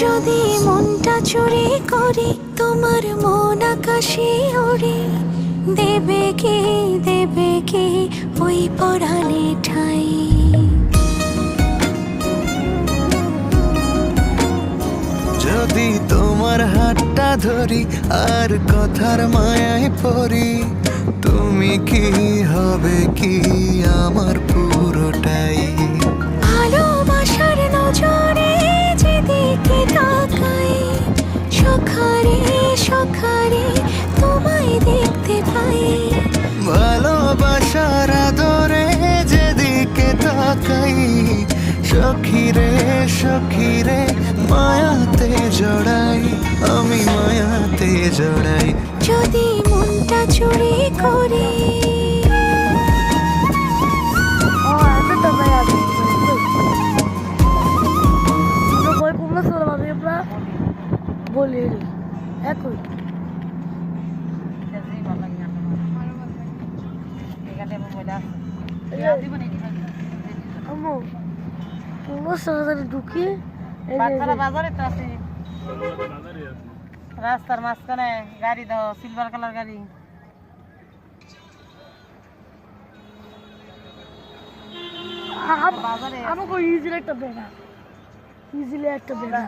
যদি মনটা চুরি করি তোমার মন আকাশে ওড়ে, দেবে কি ওই পরাণে ঠাই। যদি তোমার হাতটা ধরি আর কথার মায়ায় পড়ি, তুমি কি হবে কি আমার পুরোটাই। ভালোবাসার নজরে যেদিকে তাকাই, সখারে সখারে তোমায় দেখতে পাই। ভালোবাসার আদরে যেদিকে তাকাই, সখিরে সখিরে মায়াতে জড়াই, আমি মায়াতে জড়াই। যদি মনটা চুরি করি বলি একই ঢুকি রাস্তার মাঝখানে গাড়ি দাও, সিলভার কালার গাড়ি। আমাকে ইজিলি একটা বেড়া